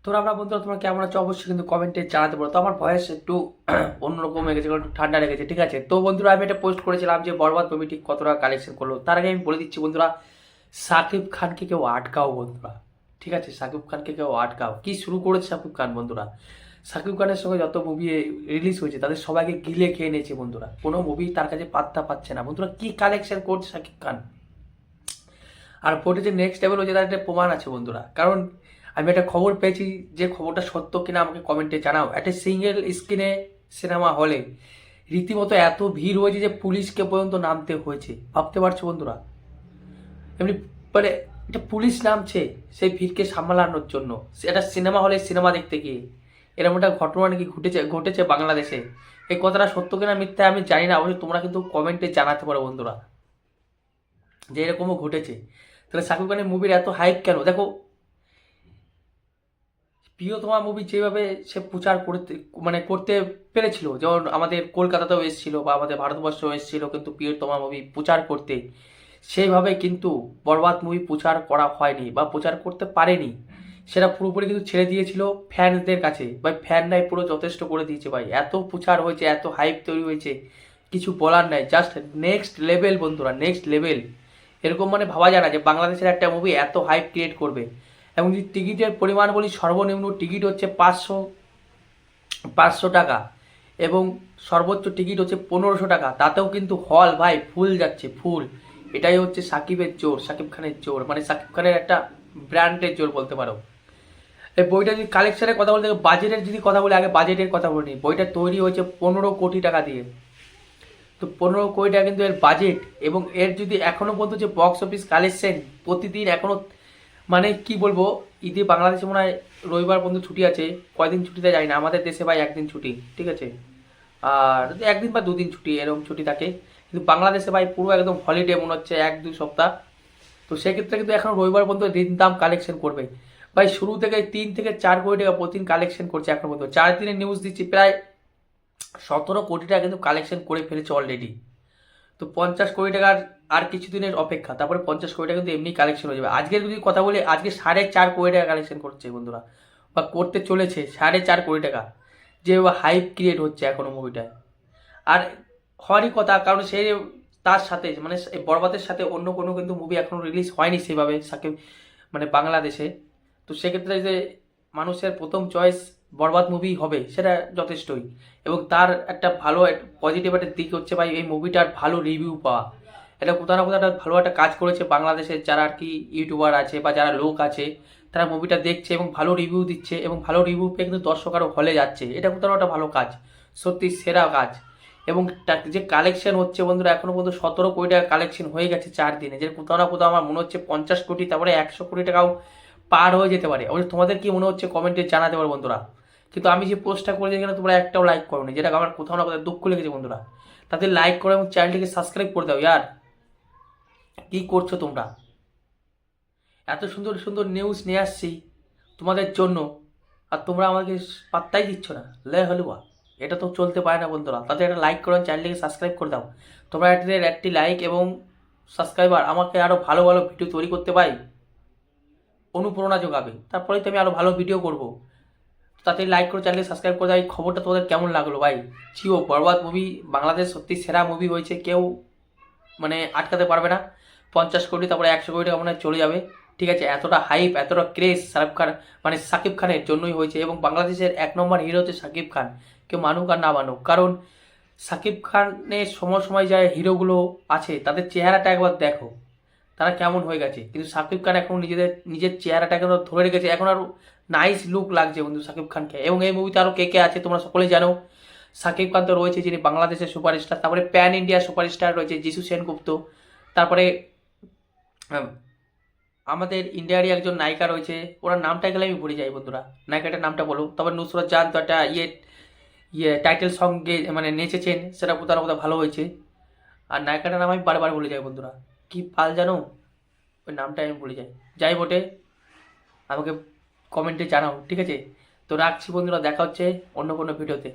তো আমরা বন্ধুরা তোমরা কেমন আছো অবশ্যই কিন্তু কমেন্টে জানাতে পারো। তো আমার ভয়েস একটু অন্যরকম হয়ে গেছে, কারণ একটু ঠান্ডা লেগেছে, ঠিক আছে। তো বন্ধুরা আমি এটা পোস্ট করেছিলাম যে বরবাদ মুভিটি কত টাকা কালেকশন করলো। তার আগে আমি বলে দিচ্ছি বন্ধুরা, সাকিব খানকে কেউ আটকাও বন্ধুরা, ঠিক আছে। সাকিব খানকে কেউ আটকাও, কি শুরু করেছে সাকিব খান বন্ধুরা। সাকিব খানের সঙ্গে যত মুভি রিলিজ হয়েছে তাদের সবাইকে গিলে খেয়ে নিয়েছে বন্ধুরা, কোনো মুভি তার কাছে পাত্তা পাচ্ছে না বন্ধুরা। কি কালেকশন করছে সাকিব খান, আর ফোর্টে যে নেক্সট লেভেল হয়েছে তার একটা প্রমাণ আছে বন্ধুরা। কারণ আমি একটা খবর পেয়েছি, যে খবরটা সত্য কিনা আমাকে কমেন্টে জানাও। একটা সিঙ্গেল স্ক্রিনে সিনেমা হলে রীতিমতো এত ভিড় হয়েছে যে পুলিশকে পর্যন্ত নামতে হয়েছে, ভাবতে পারছো বন্ধুরা। এমনি মানে একটা পুলিশ নামছে সেই ভিড়কে সামলানোর জন্য, একটা সিনেমা হলে সিনেমা দেখতে গিয়ে। এরকম একটা ঘটনা নাকি ঘটেছে বাংলাদেশে। এই কথাটা সত্য কিনা মিথ্যা আমি জানি না, অবশ্যই তোমরা কিন্তু কমেন্টে জানাতে পারো বন্ধুরা যে এরকমও ঘটেছে। তাহলে শাকিব খানের মুভির এত হাইপ কেন? দেখো, প্রিয়তমা মুভি যেভাবে সে প্রচার করতে করতে পেরেছিল, যেমন আমাদের কলকাতাতেও এসেছিল বা আমাদের ভারতবর্ষেও এসেছিল কিন্তু প্রিয়তমা মুভি প্রচার করতে, সেইভাবে কিন্তু বরবাদ মুভি প্রচার করা হয়নি বা প্রচার করতে পারেনি। সেটা পুরোপুরি কিন্তু ছেড়ে দিয়েছিল ফ্যানদের কাছে। ভাই ফ্যানরাই পুরো যথেষ্ট করে দিয়েছে ভাই, এত প্রচার হয়েছে, এত হাইপ তৈরি হয়েছে, কিছু বলার নাই। জাস্ট নেক্সট লেভেল বন্ধুরা, নেক্সট লেভেল। এরকম ভাবা যায় না যে বাংলাদেশের একটা মুভি এত হাইপ ক্রিয়েট করবে। এবং যদি টিকিটের পরিমাণ বলি, সর্বনিম্ন টিকিট হচ্ছে 500 টাকা, এবং সর্বোচ্চ টিকিট হচ্ছে 1500 টাকা। তাতেও কিন্তু হল ভাই ফুল যাচ্ছে, ফুল। এটাই হচ্ছে সাকিবের জোর, সাকিব খানের জোর, সাকিব খানের একটা ব্র্যান্ডের জোর বলতে পারো। এই বইটা যদি কালেকশনের কথা বলতে, বাজেটের যদি কথা বলি, আগে বাজেটের কথা বলি। বইটা তৈরি হয়েছে 15 কোটি টাকা দিয়ে। তো 15 কোটি টাকা কিন্তু এর বাজেট, এবং এর যদি এখনো পর্যন্ত যে বক্স অফিস কালেকশন প্রতিদিন এখনো, কি বলবো, ঈদে বাংলাদেশে মনে হয় রবিবার পর্যন্ত ছুটি আছে, কয়দিন ছুটিতে যায় না। আমাদের দেশে ভাই একদিন ছুটি, ঠিক আছে, আর একদিন বা দুদিন ছুটি এরকম ছুটি থাকে। কিন্তু বাংলাদেশে ভাই পুরো একদম হলিডে মনে হচ্ছে 1-2 সপ্তাহ। তো সেক্ষেত্রে কিন্তু এখন রবিবার পর্যন্ত দিন দাম কালেকশন করবে ভাই। শুরু থেকে 3 থেকে 4 কোটি টাকা প্রতিদিন কালেকশন করছে এখন পর্যন্ত। 4 দিনের নিউজ দিচ্ছি, প্রায় 17 কোটি টাকা কিন্তু কালেকশন করে ফেলেছে অলরেডি। তো 50 কোটি টাকার আর কিছুদিনের অপেক্ষা, তারপরে 50 কোটি টাকা কিন্তু এমনি কালেকশন হয়ে যাবে। আজকের যদি কথা বলি, আজকে 4.5 কোটি টাকা কালেকশন করছে বন্ধুরা, বা করতে চলেছে 4.5 কোটি টাকা। যে হাইপ ক্রিয়েট হচ্ছে এখনো মুভিটায়, আর হওয়ারই কথা। কারণ সে তার সাথে এই বরবাদের সাথে অন্য কোনো কিন্তু মুভি এখনো রিলিজ হয়নি সেভাবে সাকিব বাংলাদেশে। তো সেক্ষেত্রে যে মানুষের প্রথম চয়েস বরবাদ মুভি হবে, সেটা যথেষ্টই। এবং তার একটা ভালো পজিটিভ একটা দিক হচ্ছে ভাই, এই মুভিটার ভালো রিভিউ পাওয়া। এটা কোথাও না কোথাও একটা ভালো একটা কাজ করেছে বাংলাদেশের যারা আর কি ইউটিউবার আছে বা যারা লোক আছে, তারা মুভিটা দেখছে এবং ভালো রিভিউ দিচ্ছে, এবং ভালো রিভিউ পেয়ে কিন্তু দর্শক আরও হলে যাচ্ছে। এটা কোথাও একটা ভালো কাজ, সত্যি সেরা কাজ। এবং যে কালেকশন হচ্ছে বন্ধুরা, এখনো পর্যন্ত 17 কোটি টাকা কালেকশন হয়ে গেছে 4 দিনে, যে কোথাও না কোথাও আমার মনে হচ্ছে 50 কোটি, তারপরে 100 কোটি টাকাও পার হয়ে যেতে পারে। অবশ্য তোমাদের কি মনে হচ্ছে কমেন্টে জানাতে পারো বন্ধুরা। কিন্তু আমি যে পোস্টটা করেছি এখানে তোমরা একটাও লাইক করোনি, যেটা আমার কোথাও না কোথাও দুঃখ লেগেছে বন্ধুরা। তাদের লাইক করো এবং চ্যানেলটিকে সাবস্ক্রাইব করে দাও ইয়ার। কি করছো তোমরা? এত সুন্দর সুন্দর নিউজ নিয়ে আসছি তোমাদের জন্য, আর তোমরা আমাকে পাত্তাই দিচ্ছ না। লে হলুয়া, এটা তো চলতে পারে না বন্ধুরা। তাদের একটা লাইক করো, চ্যানেলটিকে সাবস্ক্রাইব করে দাও। তোমরা এদের একটি লাইক এবং সাবস্ক্রাইবার আমাকে আরও ভালো ভালো ভিডিও তৈরি করতে পারি অনুপ্রেরণা যোগাবে, তারপরেই তো আমি আরও ভালো ভিডিও করব। তাতে লাইক করে, চ্যানেলে সাবস্ক্রাইব করে দাও। এই খবরটা তোমাদের কেমন লাগলো ভাই? জিও বরবাদ মুভি বাংলাদেশ সত্যি সেরা মুভি হয়েছে, কেউ আটকাতে পারবে না। 50 কোটি, তারপরে 100 কোটি টাকা মনে হয় চলে যাবে, ঠিক আছে। এতটা হাইপ, এতটা ক্রেজ শাহরুখ খান সাকিব খানের জন্যই হয়েছে। এবং বাংলাদেশের 1 নম্বর হিরো হচ্ছে সাকিব খান, কেউ মানুক আর না মানুক। কারণ সাকিব খানের সময় সময় যায় হিরোগুলো আছে, তাদের চেহারাটা একবার দেখো তারা কেমন হয়ে গেছে। কিন্তু সাকিব খান এখন নিজের চেহারাটাকে ধরে রেখেছে, এখন আরও নাইস লুক লাগছে বন্ধু সাকিব খানকে। এবং এই মুভিতে আরও কে কে আছে তোমরা সকলেই জানো। সাকিব খান তো রয়েছে, যিনি বাংলাদেশের সুপারস্টার। তারপরে প্যান ইন্ডিয়া সুপারস্টার রয়েছে যিশু সেনগুপ্ত। তারপরে আম, আমাদের ইন্ডিয়ারই একজন নায়িকা রয়েছে, ওনার নামটা গেলে আমি ভুলে যাই বন্ধুরা। নায়িকাটার নামটা বলো। তারপর নুসরত জাহান তো একটা টাইটেল সঙ্গে নেচেছেন, সেটা কোথাও না কোথাও ভালো হয়েছে। আর নায়িকাটার নাম আমি বারবার ভুলে যাই বন্ধুরা, কি পাল জানো, ওই নামটা আমি ভুলে যাই। যাই বটে, আমাকে কমেন্টে জানাও, ঠিক আছে। তো রাখছি বন্ধুরা, দেখা হচ্ছে অন্য কোনো ভিডিওতে।